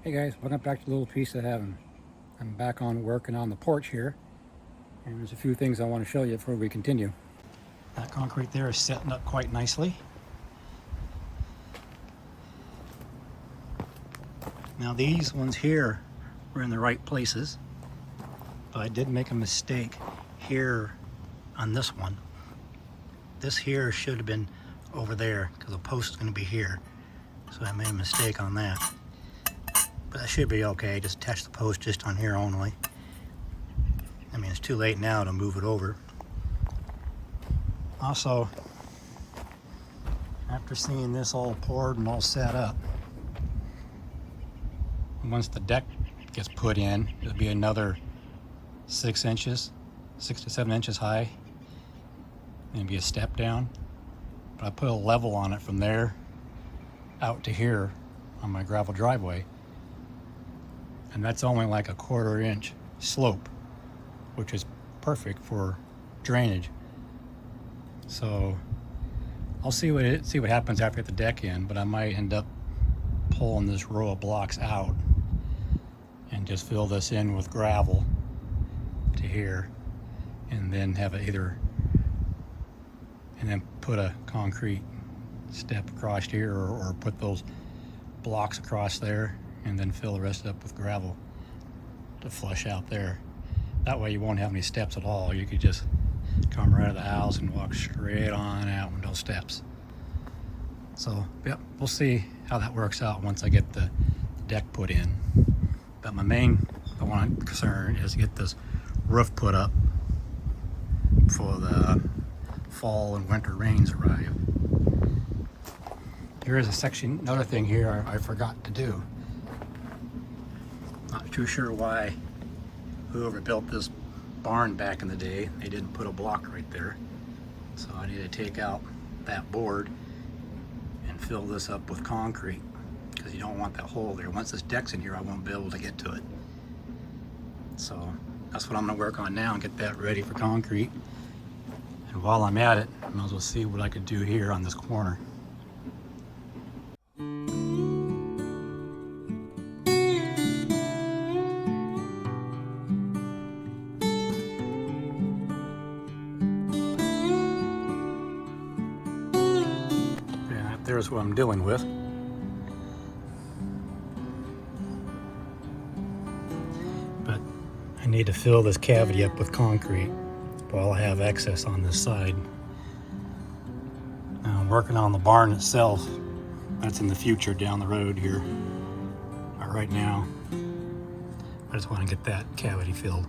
Hey guys, welcome back to Little Piece of Heaven. I'm back on working on the porch here, and there's a few things I want to show you before we continue. That concrete there is setting up quite nicely. Now these ones here were in the right places, but I did make a mistake here on this one. This here should have been over there because the post is going to be here, so I made a mistake on that. But that should be okay. Just attach the post just on here only. I mean, it's too late now to move it over. Also, after seeing this all poured and all set up, once the deck gets put in, it'll be another 6 inches, 6 to 7 inches high. Maybe a step down. But I put a level on it from there out to here on my gravel driveway. And that's only like a 1/4 inch slope, which is perfect for drainage. So I'll see what happens after I get the deck in, but I might end up pulling this row of blocks out and just fill this in with gravel to here, and then have it and then put a concrete step across here, or put those blocks across there, and then fill the rest up with gravel to flush out there. That way you won't have any steps at all. You could just come right out of the house and walk straight on out with no steps. So, yep, we'll see how that works out once I get the deck put in. But my main concern is to get this roof put up before the fall and winter rains arrive. There is another thing here I forgot to do. Not too sure why whoever built this barn back in the day, they didn't put a block right there. So I need to take out that board and fill this up with concrete, because you don't want that hole there. Once this deck's in here, I won't be able to get to it. So that's what I'm going to work on now and get that ready for concrete. And while I'm at it, I might as well see what I could do here on this corner. There's what I'm dealing with. But I need to fill this cavity up with concrete while I have excess on this side. Now I'm working on the barn itself. That's in the future down the road here. But right now, I just want to get that cavity filled.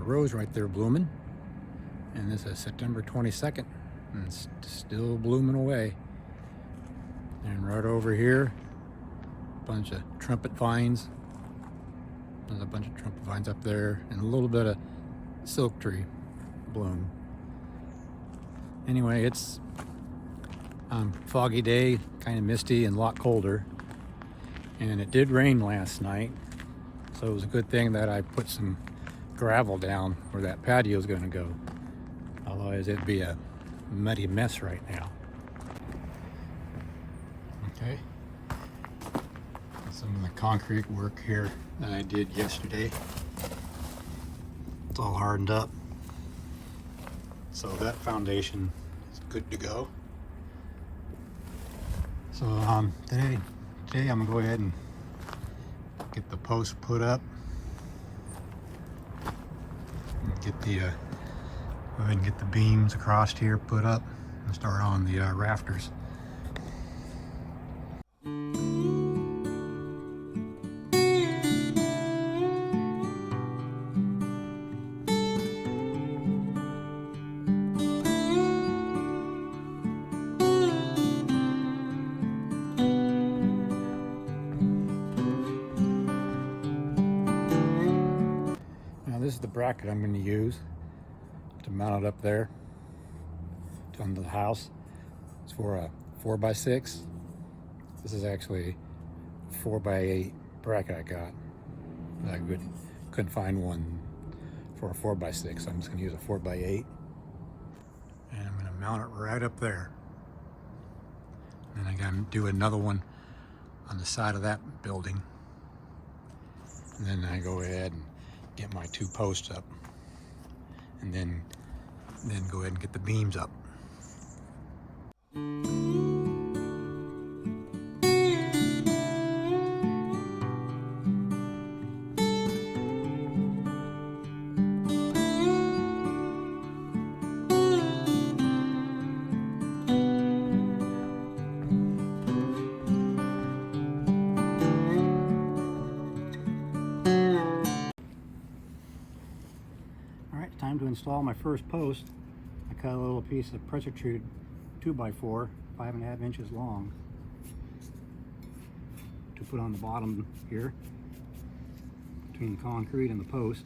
Rose right there blooming, and this is September 22nd, and it's still blooming away. And right over here, a bunch of trumpet vines. There's a bunch of trumpet vines up there, and a little bit of silk tree bloom. Anyway, it's foggy day, kind of misty and a lot colder, and it did rain last night, so it was a good thing that I put some gravel down where that patio is going to go. Otherwise it'd be a muddy mess right now. Okay, some of the concrete work here that I did yesterday, it's all hardened up, so that foundation is good to go. So today I'm gonna go ahead and Get the post put up. Get the go ahead and get the beams across here put up and start on the rafters. Now this is the bracket I'm going to use to mount it up there on the house. It's for a 4x6. This is actually a 4x8 bracket I got. I couldn't find one for a 4x6, so I'm just going to use a 4x8. And I'm going to mount it right up there. And I'm going to do another one on the side of that building. And then I go ahead and get my 2 posts up. And then go ahead and get the beams up. Alright, time to install my first post. I cut a little piece of pressure treated 2x4, 5.5 inches long, to put on the bottom here between the concrete and the post.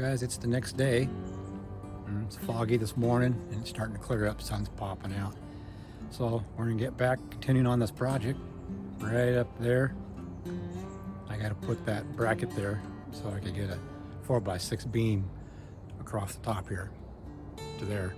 Guys, it's the next day. It's foggy this morning and it's starting to clear up, sun's popping out. So we're gonna get back continuing on this project right up there. I got to put that bracket there so I could get a 4x6 beam across the top here to there.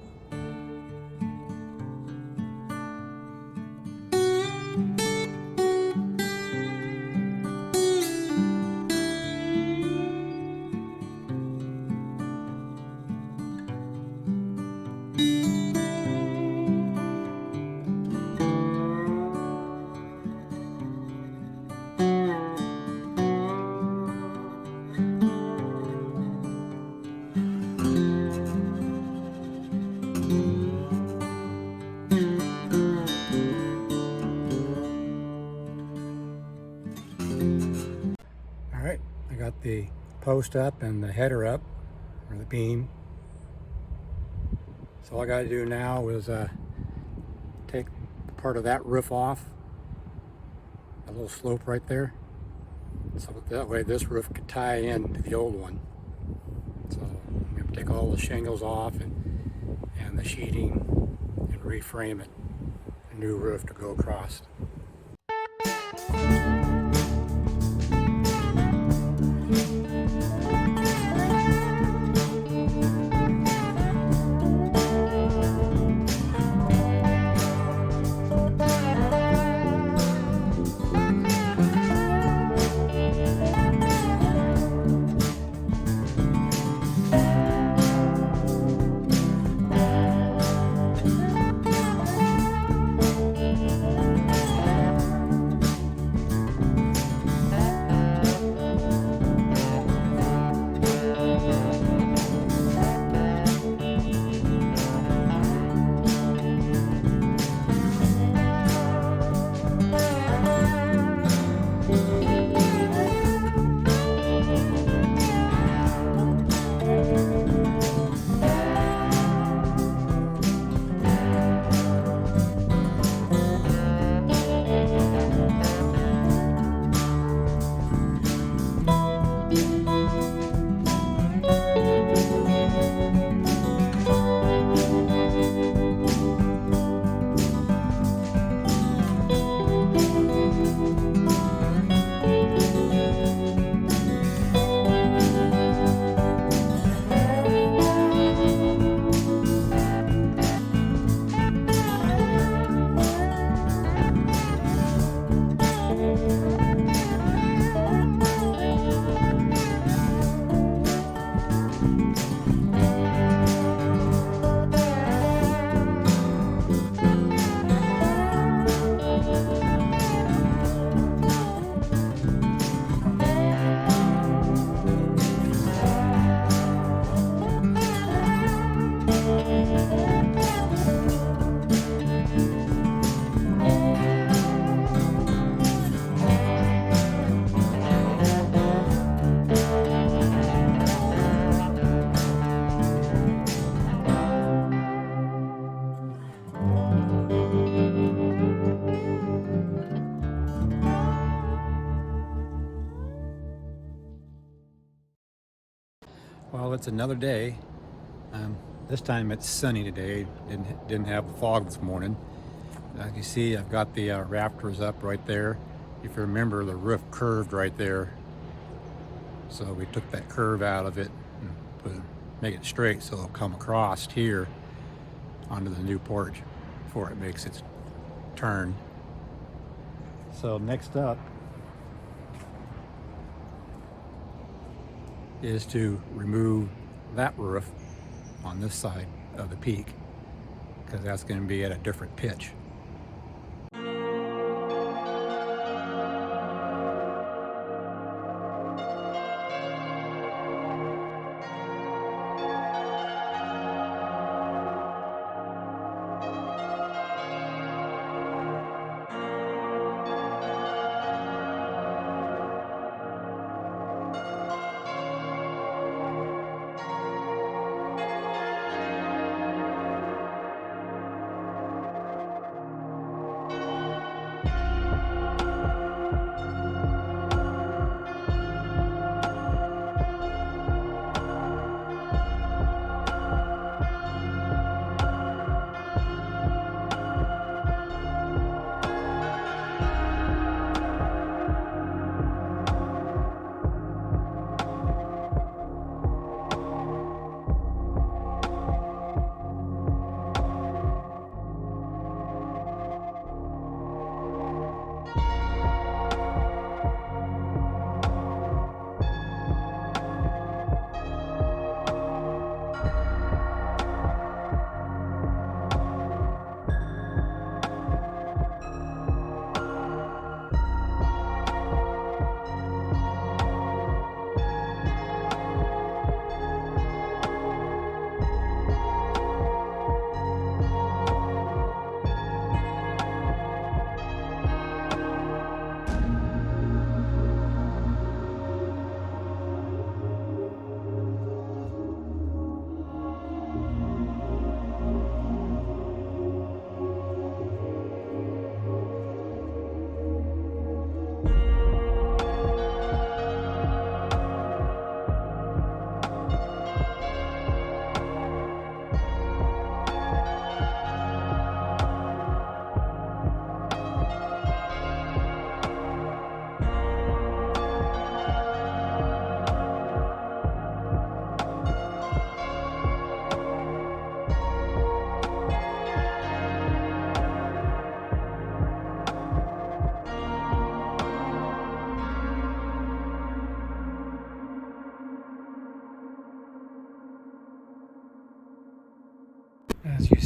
Alright, I got the post up and the header up, or the beam. So all I got to do now is take part of that roof off, a little slope right there, so that way this roof could tie in to the old one. So I'm going to take all the shingles off and the sheeting and reframe it, a new roof to go across. Well, it's another day. This time it's sunny today. Didn't have the fog this morning. As you see, I've got the rafters up right there. If you remember, the roof curved right there. So we took that curve out of it and make it straight so it'll come across here onto the new porch before it makes its turn. So next up is to remove that roof on this side of the peak, because that's going to be at a different pitch.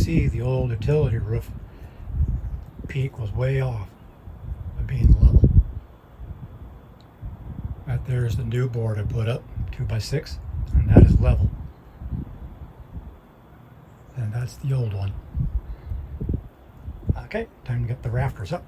see the old utility roof peak was way off of being level. Right there's the new board I put up, 2x6, and that is level. And that's the old one. Okay, time to get the rafters up.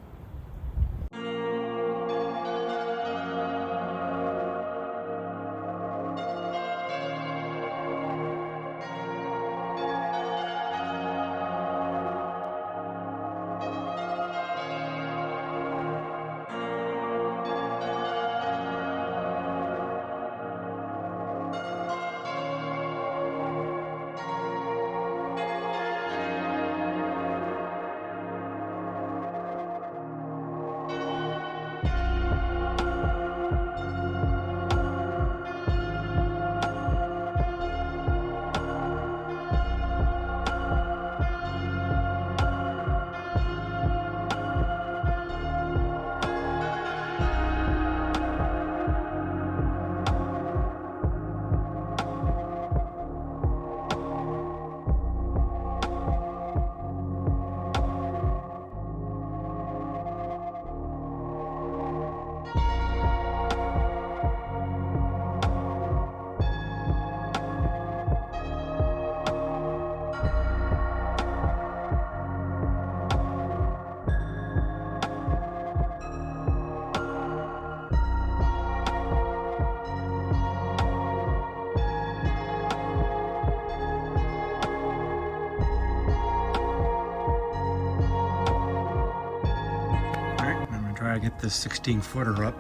Try to get this 16 footer up.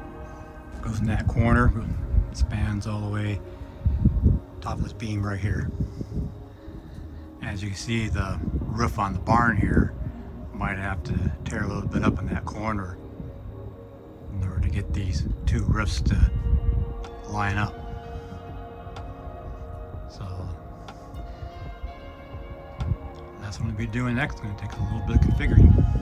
Goes in that corner, spans all the way top of this beam right here. As you can see, the roof on the barn here might have to tear a little bit up in that corner in order to get these two roofs to line up. So that's what I'm going to be doing next. It's going to take a little bit of configuring.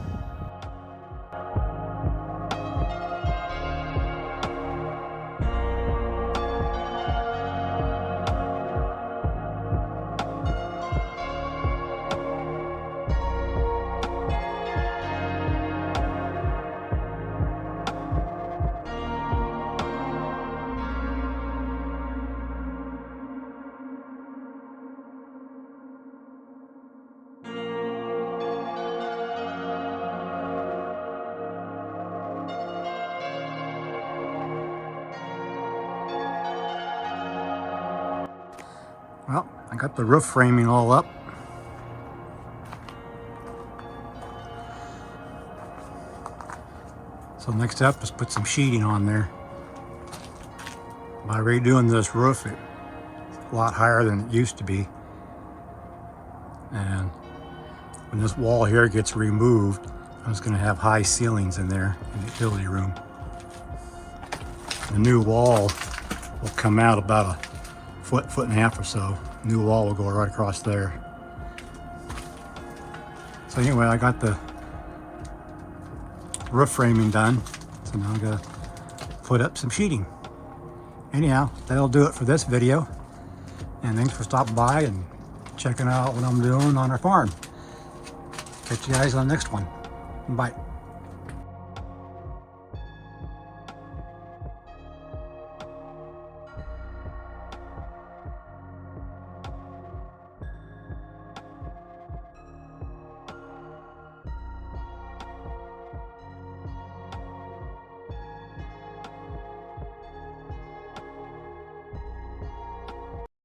Well, I got the roof framing all up. So next up is put some sheeting on there. By redoing this roof, it's a lot higher than it used to be. And when this wall here gets removed, I'm just going to have high ceilings in there in the utility room. The new wall will come out about a foot and a half or so. New wall will go right across there. So anyway, I got the roof framing done. So now I'm gonna put up some sheeting. Anyhow, that'll do it for this video. And thanks for stopping by and checking out what I'm doing on our farm. Catch you guys on the next one. Bye.